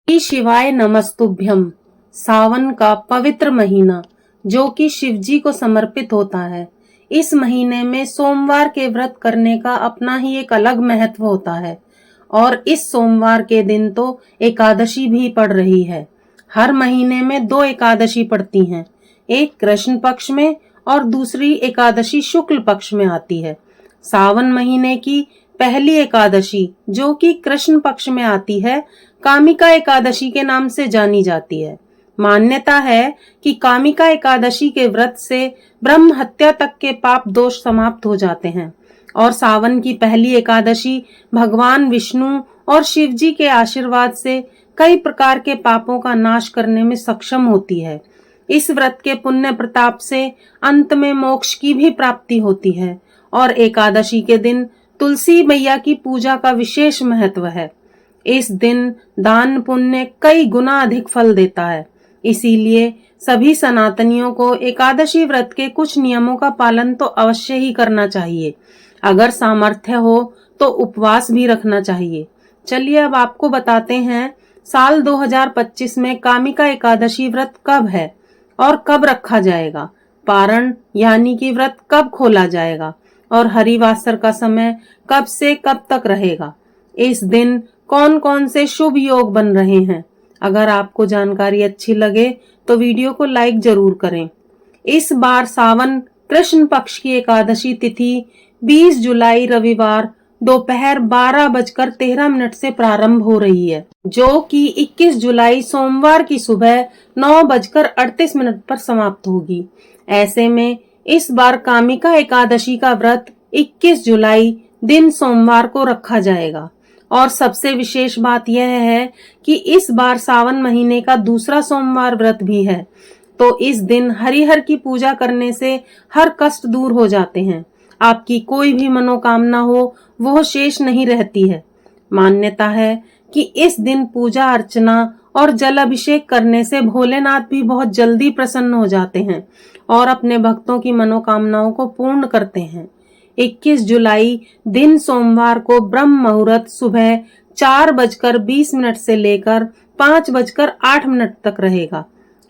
श्री शिवाय नमस्तुभ्यम। सावन का पवित्र महीना जो कि शिव जी को समर्पित होता है। इस महीने में सोमवार के व्रत करने का अपना ही एक अलग महत्व होता है और इस सोमवार के दिन तो एकादशी भी पड़ रही है। हर महीने में 2 एकादशी पड़ती हैं, एक कृष्ण पक्ष में और दूसरी एकादशी शुक्ल पक्ष में आती है। सावन महीने की पहली एकादशी जो कि कृष्ण पक्ष में आती है, कामिका एकादशी के नाम से जानी जाती है। मान्यता है कि कामिका एकादशी के व्रत से ब्रह्म हत्या तक के पाप दोष समाप्त हो जाते हैं और सावन की पहली एकादशी भगवान विष्णु और शिव जी के आशीर्वाद से कई प्रकार के पापों का नाश करने में सक्षम होती है। इस व्रत के पुण्य प्रताप से अंत में मोक्ष की भी प्राप्ति होती है और एकादशी के दिन तुलसी मैया की पूजा का विशेष महत्व है। इस दिन दान पुण्य कई गुना अधिक फल देता है। इसीलिए सभी सनातनियों को एकादशी व्रत के कुछ नियमों का पालन तो अवश्य ही करना चाहिए। अगर सामर्थ्य हो तो उपवास भी रखना चाहिए। चलिए अब आपको बताते हैं साल 2025 में कामिका एकादशी व्रत कब है और कब रखा जाएगा, पारण यानी कि व्रत कब खोला जाएगा और हरिवासर का समय कब से कब तक रहेगा। इस दिन कौन कौन से शुभ योग बन रहे हैं। अगर आपको जानकारी अच्छी लगे तो वीडियो को लाइक जरूर करें। इस बार सावन कृष्ण पक्ष की एकादशी तिथि 20 जुलाई रविवार दोपहर 12:13 से प्रारंभ हो रही है, जो कि 21 जुलाई सोमवार की सुबह 9:38 पर समाप्त होगी। ऐसे में इस बार कामिका एकादशी का व्रत 21 जुलाई दिन सोमवार को रखा जाएगा और सबसे विशेष बात यह है कि इस बार सावन महीने का दूसरा सोमवार व्रत भी है, तो इस दिन हरिहर की पूजा करने से हर कष्ट दूर हो जाते हैं। आपकी कोई भी मनोकामना हो वह शेष नहीं रहती है। मान्यता है कि इस दिन पूजा अर्चना और जल अभिषेक करने से भोलेनाथ भी बहुत जल्दी प्रसन्न हो जाते हैं और अपने भक्तों की मनोकामनाओं को पूर्ण करते हैं। 21 जुलाई दिन सोमवार को ब्रह्म मुहूर्त सुबह 4:20 से लेकर 5:08 तक रहेगा।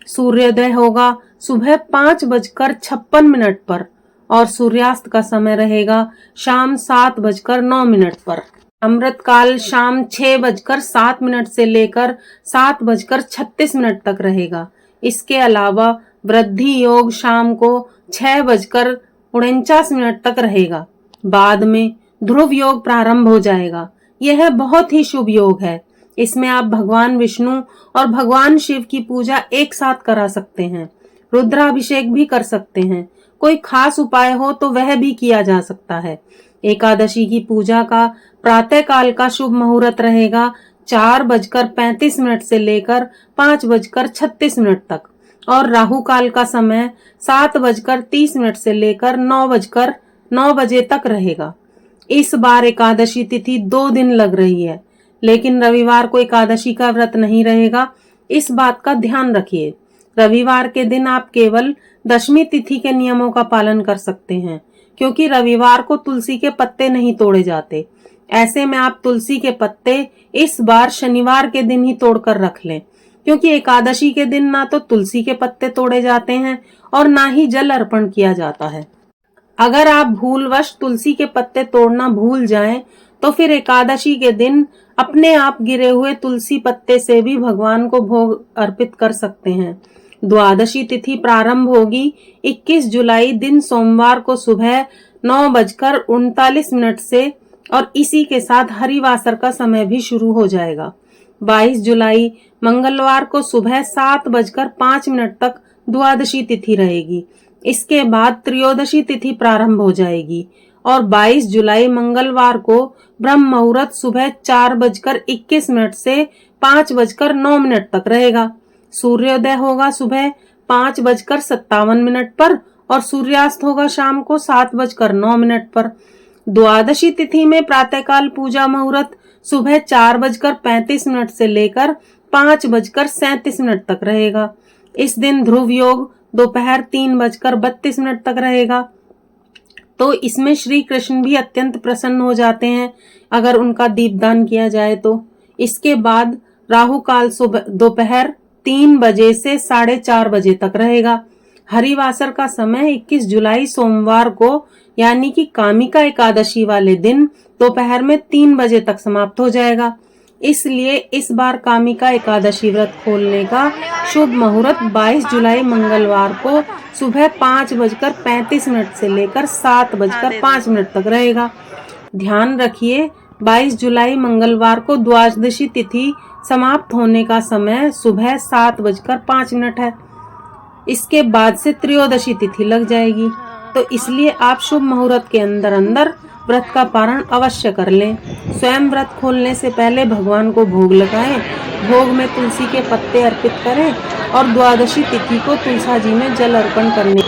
सूर्योदय होगा सुबह 5:56 पर और सूर्यास्त का समय रहेगा शाम 7:09 पर। अमृत काल शाम 6:07 से लेकर 7:36 तक रहेगा। इसके अलावा वृद्धि योग शाम को 6:49 तक रहेगा। बाद में ध्रुव योग प्रारंभ हो जाएगा। यह बहुत ही शुभ योग है। इसमें आप भगवान विष्णु और भगवान शिव की पूजा एक साथ करा सकते हैं। रुद्राभिषेक भी कर सकते हैं। कोई खास उपाय हो तो वह भी किया जा सकता है। एकादशी की पूजा का प्रातः काल का शुभ मुहूर्त रहेगा 4:35 से लेकर 5:36 तक और राहु काल का समय 7:30 से लेकर 9 बजे तक रहेगा। इस बार एकादशी तिथि 2 दिन लग रही है, लेकिन रविवार को एकादशी का व्रत नहीं रहेगा। इस बात का ध्यान रखिए। रविवार के दिन आप केवल दशमी तिथि के नियमों का पालन कर सकते हैं, क्योंकि रविवार को तुलसी के पत्ते नहीं तोड़े जाते। ऐसे में आप तुलसी के पत्ते इस बार शनिवार के दिन ही तोड़कर रख लें, क्योंकि एकादशी के दिन ना तो तुलसी के पत्ते तोड़े जाते हैं और ना ही जल अर्पण किया जाता है। अगर आप भूलवश तुलसी के पत्ते तोड़ना भूल जाएं, तो फिर एकादशी के दिन अपने आप गिरे हुए तुलसी पत्ते से भी भगवान को भोग अर्पित कर सकते हैं। द्वादशी तिथि प्रारंभ होगी 21 जुलाई दिन सोमवार को सुबह 9:39 से और इसी के साथ हरिवासर का समय भी शुरू हो जाएगा। 22 जुलाई मंगलवार को सुबह 7:05 तक द्वादशी तिथि रहेगी। इसके बाद त्रयोदशी तिथि प्रारंभ हो जाएगी और 22 जुलाई मंगलवार को ब्रह्म मुहूर्त सुबह 4:21 से 5:09 तक रहेगा। सूर्योदय होगा सुबह 5:57 पर और सूर्यास्त होगा शाम को 7:09 पर। द्वादशी तिथि में प्रातःकाल पूजा मुहूर्त सुबह 4:35 से लेकर 5:37 तक रहेगा। इस दिन ध्रुव योग दोपहर 3:32 तक रहेगा। तो इसमें श्री कृष्ण भी अत्यंत प्रसन्न हो जाते हैं अगर उनका दीपदान किया जाए तो। इसके बाद राहु काल सुबह दोपहर 3 बजे से 4:30 बजे तक रहेगा। हरिवासर का समय 21 जुलाई सोमवार को यानी कि कामिका एकादशी वाले दिन दोपहर में 3 बजे तक समाप्त हो जाएगा। इसलिए इस बार कामिका एकादशी व्रत खोलने का शुभ मुहूर्त 22 जुलाई मंगलवार को सुबह 5:35 से लेकर 7:05 तक रहेगा। ध्यान रखिए 22 जुलाई मंगलवार को द्वादशी तिथि समाप्त होने का समय सुबह 7:05 है। इसके बाद से त्रयोदशी तिथि लग जाएगी, तो इसलिए आप शुभ मुहूर्त के अंदर अंदर व्रत का पारण अवश्य कर लें। स्वयं व्रत खोलने से पहले भगवान को भोग लगाएं, भोग में तुलसी के पत्ते अर्पित करें और द्वादशी तिथि को तुलसा जी में जल अर्पण करने